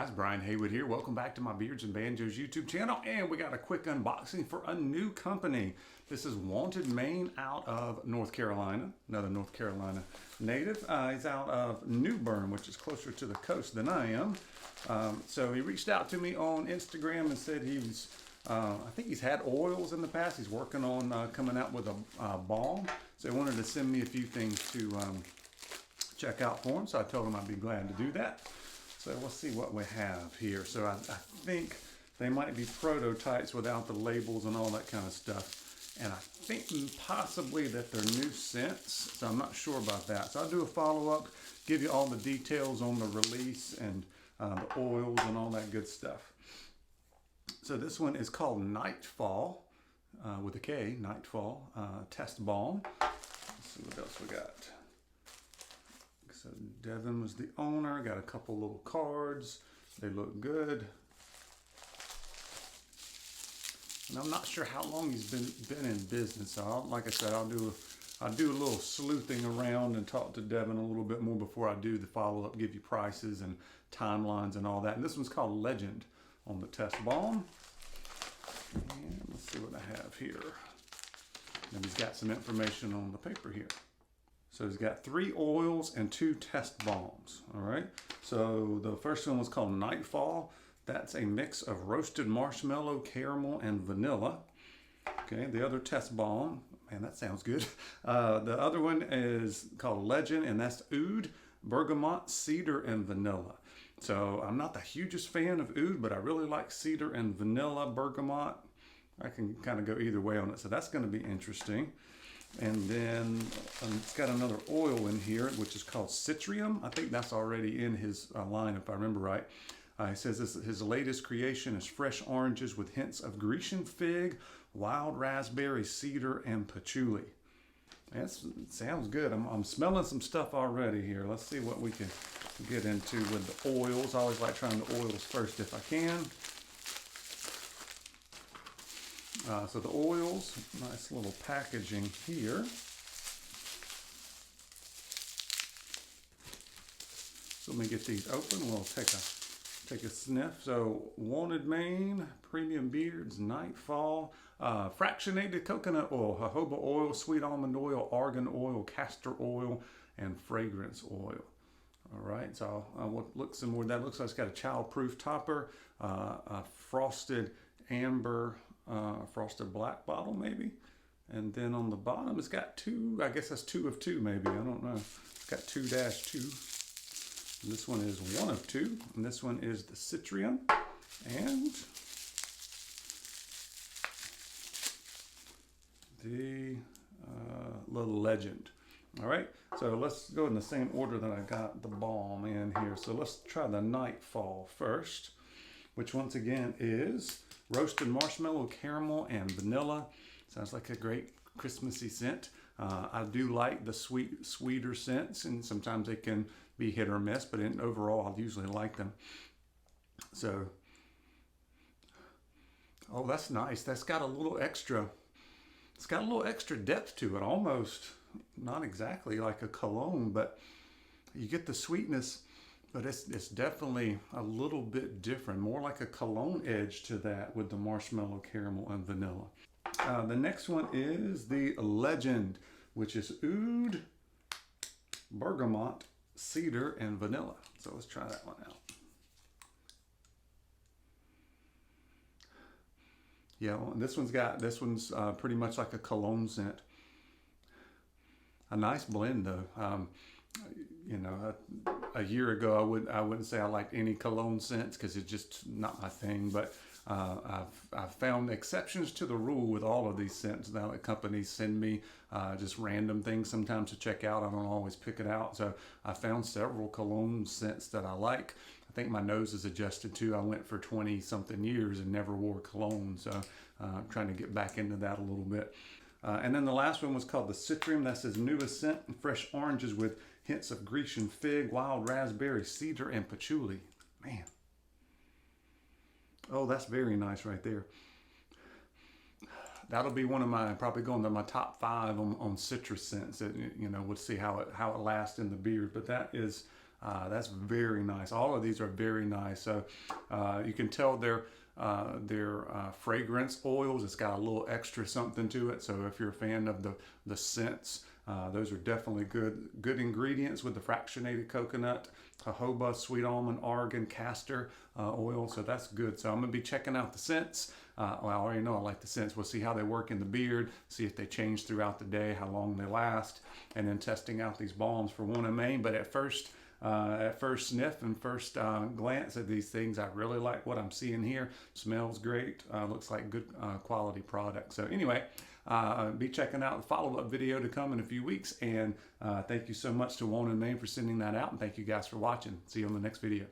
guys, Brian Haywood here. Welcome back to my Beards and Banjos YouTube channel, and we got a quick unboxing for a new company. This is Wanted Mane out of North Carolina, another North Carolina native. He's out of New Bern, which is closer to the coast than I am. So he reached out to me on Instagram and said I think he's had oils in the past. He's working on coming out with a balm. So he wanted to send me a few things to check out for him. So I told him I'd be glad to do that. So let's see what we have here. So I think they might be prototypes without the labels and all that kind of stuff. And I think possibly that they're new scents. So I'm not sure about that. So I'll do a follow-up, give you all the details on the release and the oils and all that good stuff. So this one is called Nightfall, with a K, Nightfall Test Balm. Let's see what else we got. So Devin was the owner, got a couple little cards. They look good. And I'm not sure how long he's been in business. So like I said, I'll do a little sleuthing around and talk to Devin a little bit more before I do the follow-up, give you prices and timelines and all that. And this one's called Legend on the Test Balm. And let's see what I have here. And he's got some information on the paper here. So he's got 3 oils and 2 test balms, all right? So the first one was called Nightfall. That's a mix of roasted marshmallow, caramel, and vanilla. Okay, the other test balm, man, that sounds good. The other one is called Legend, and that's oud, bergamot, cedar, and vanilla. So I'm not the hugest fan of oud, but I really like cedar and vanilla, bergamot. I can kind of go either way on it, so that's gonna be interesting. And then it's got another oil in here, which is called Citrium. I think that's already in his line, if I remember right. He says his latest creation is fresh oranges with hints of Grecian fig, wild raspberry, cedar, and patchouli. That sounds good. I'm smelling some stuff already here. Let's see what we can get into with the oils. I always like trying the oils first if I can. So the oils, nice little packaging here. So let me get these open. We'll take a sniff. So Wanted Mane, Premium Beards, Nightfall, fractionated coconut oil, jojoba oil, sweet almond oil, argan oil, castor oil, and fragrance oil. All right, so we'll look some more. That looks like it's got a child-proof topper, a frosted amber, frosted black bottle maybe. And then on the bottom it's got 2, I guess that's 2 of 2 maybe, I don't know. It's got 2-2. This one is 1 of 2, and this one is the Citrium, and the little Legend. All right, so let's go in the same order that I got the balm in here. So let's try the Nightfall first, which once again is roasted marshmallow, caramel, and vanilla. Sounds like a great Christmassy scent. I do like the sweeter scents, and sometimes they can be hit or miss, but overall, I usually like them. So, oh, that's nice. That's got a little extra, it's got a little extra depth to it, almost, not exactly like a cologne, but you get the sweetness. But it's definitely a little bit different, more like a cologne edge to that with the marshmallow, caramel, and vanilla. The next one is the Legend, which is oud, bergamot, cedar, and vanilla. So let's try that one out. Yeah, well, this one's pretty much like a cologne scent. A nice blend though. You know, a year ago I wouldn't say I liked any cologne scents because it's just not my thing. But I've found exceptions to the rule with all of these scents. Now that companies send me just random things sometimes to check out, I don't always pick it out. So I found several cologne scents that I like. I think my nose is adjusted too. I went for 20 something years and never wore cologne. So I'm trying to get back into that a little bit. And then the last one was called the Citrium. That's his newest scent, fresh oranges with hints of Grecian fig, wild raspberry, cedar, and patchouli. Man. Oh, that's very nice right there. That'll be one of my, probably going to my top 5 on citrus scents. You know, we'll see how it lasts in the beard. But that is That's very nice. All of these are very nice. So you can tell they're fragrance oils. It's got a little extra something to it. So if you're a fan of the scents, those are definitely good ingredients with the fractionated coconut, jojoba, sweet almond, argan, castor oil. So that's good. So I'm gonna be checking out the scents. Well, I already know I like the scents. We'll see how they work in the beard, see if they change throughout the day, how long they last, and then testing out these balms for one in Maine. But at first sniff and first glance at these things, I really like what I'm seeing here. Smells great. Looks like good quality product. So anyway, be checking out the follow-up video to come in a few weeks. And thank you so much to One in Maine for sending that out. And thank you guys for watching. See you on the next video.